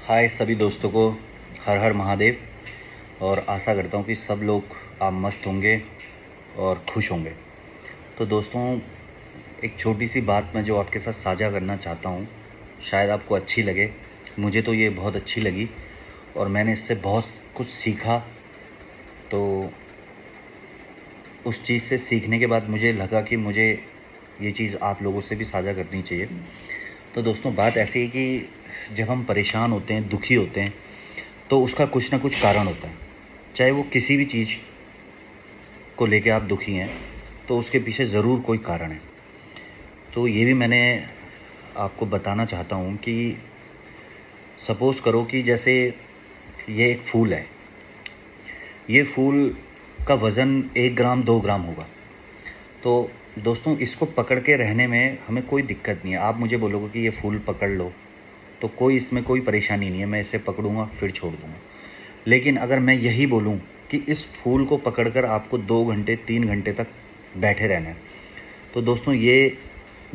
हाय सभी दोस्तों को, हर हर महादेव। और आशा करता हूँ कि सब लोग आप मस्त होंगे और खुश होंगे। तो दोस्तों, एक छोटी सी बात मैं जो आपके साथ साझा करना चाहता हूँ, शायद आपको अच्छी लगे। मुझे तो ये बहुत अच्छी लगी और मैंने इससे बहुत कुछ सीखा। तो उस चीज़ से सीखने के बाद मुझे लगा कि मुझे ये चीज़ आप लोगों से भी साझा करनी चाहिए। तो दोस्तों, बात ऐसी है कि जब हम परेशान होते हैं, दुखी होते हैं, तो उसका कुछ ना कुछ कारण होता है। चाहे वो किसी भी चीज़ को लेके आप दुखी हैं, तो उसके पीछे ज़रूर कोई कारण है। तो ये भी मैंने आपको बताना चाहता हूँ कि सपोज़ करो कि जैसे ये एक फूल है। ये फूल का वज़न 1 ग्राम 2 ग्राम होगा। तो दोस्तों, इसको पकड़ के रहने में हमें कोई दिक्कत नहीं है। आप मुझे बोलोगे कि ये फूल पकड़ लो, तो कोई इसमें कोई परेशानी नहीं है, मैं इसे पकड़ूंगा फिर छोड़ दूंगा। लेकिन अगर मैं यही बोलूं कि इस फूल को पकड़कर आपको 2 घंटे 3 घंटे तक बैठे रहना है, तो दोस्तों ये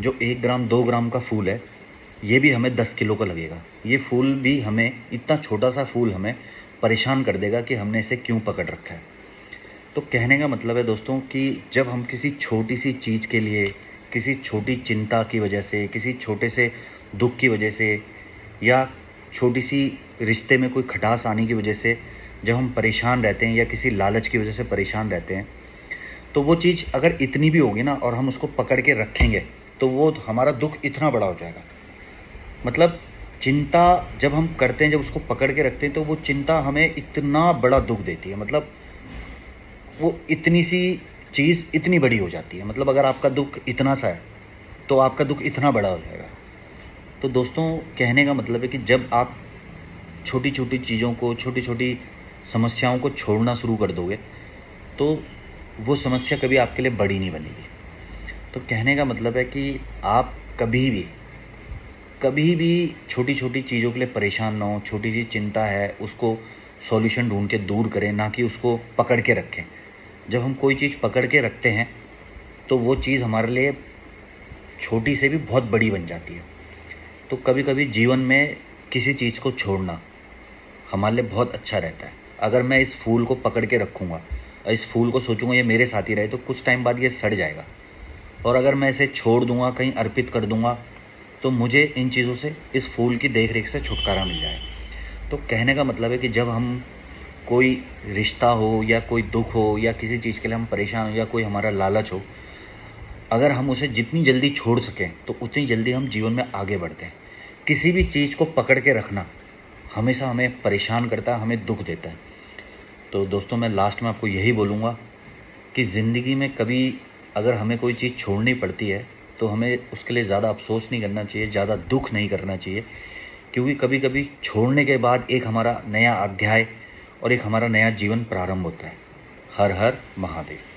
जो 1 ग्राम 2 ग्राम का फूल है, ये भी हमें 10 किलो का लगेगा। ये फूल भी हमें, इतना छोटा सा फूल हमें परेशान कर देगा कि हमने इसे क्यों पकड़ रखा है। तो कहने का मतलब है दोस्तों कि जब हम किसी छोटी सी चीज़ के लिए, किसी छोटी चिंता की वजह से, किसी छोटे से दुख की वजह से, या छोटी सी रिश्ते में कोई खटास आने की वजह से जब हम परेशान रहते हैं, या किसी लालच की वजह से परेशान रहते हैं, तो वो चीज़ अगर इतनी भी होगी ना और हम उसको पकड़ के रखेंगे, तो वो हमारा दुख इतना बड़ा हो जाएगा। मतलब चिंता जब हम करते हैं, जब उसको पकड़ के रखते हैं, तो वो चिंता हमें इतना बड़ा दुख देती है। मतलब वो इतनी सी चीज़ इतनी बड़ी हो जाती है। मतलब अगर आपका दुख इतना सा है, तो आपका दुख इतना बड़ा हो जाएगा। तो दोस्तों, कहने का मतलब है कि जब आप छोटी छोटी चीज़ों को, छोटी छोटी समस्याओं को छोड़ना शुरू कर दोगे, तो वो समस्या कभी आपके लिए बड़ी नहीं बनेगी। तो कहने का मतलब है कि आप कभी भी छोटी छोटी चीज़ों के लिए परेशान ना हो। छोटी सी चिंता है, उसको सॉल्यूशन ढूंढ के दूर करें, ना कि उसको पकड़ के रखें। जब हम कोई चीज़ पकड़ के रखते हैं, तो वो चीज़ हमारे लिए छोटी से भी बहुत बड़ी बन जाती है। तो कभी कभी जीवन में किसी चीज़ को छोड़ना हमारे लिए बहुत अच्छा रहता है। अगर मैं इस फूल को पकड़ के रखूँगा, इस फूल को सोचूंगा ये मेरे साथ ही रहे, तो कुछ टाइम बाद ये सड़ जाएगा। और अगर मैं इसे छोड़ दूंगा, कहीं अर्पित कर दूंगा, तो मुझे इन चीज़ों से, इस फूल की देख रेख से छुटकारा मिल जाए। तो कहने का मतलब है कि जब हम कोई रिश्ता हो, या कोई दुख हो, या किसी चीज़ के लिए हम परेशान हो, या कोई हमारा लालच हो, अगर हम उसे जितनी जल्दी छोड़ सकें, तो उतनी जल्दी हम जीवन में आगे बढ़ते हैं। किसी भी चीज़ को पकड़ के रखना हमेशा हमें परेशान करता है, हमें दुख देता है। तो दोस्तों, मैं लास्ट में आपको यही बोलूँगा कि ज़िंदगी में कभी अगर हमें कोई चीज़ छोड़नी पड़ती है, तो हमें उसके लिए ज़्यादा अफसोस नहीं करना चाहिए, ज़्यादा दुख नहीं करना चाहिए। क्योंकि कभी कभी छोड़ने के बाद एक हमारा नया अध्याय और एक हमारा नया जीवन प्रारंभ होता है। हर हर महादेव।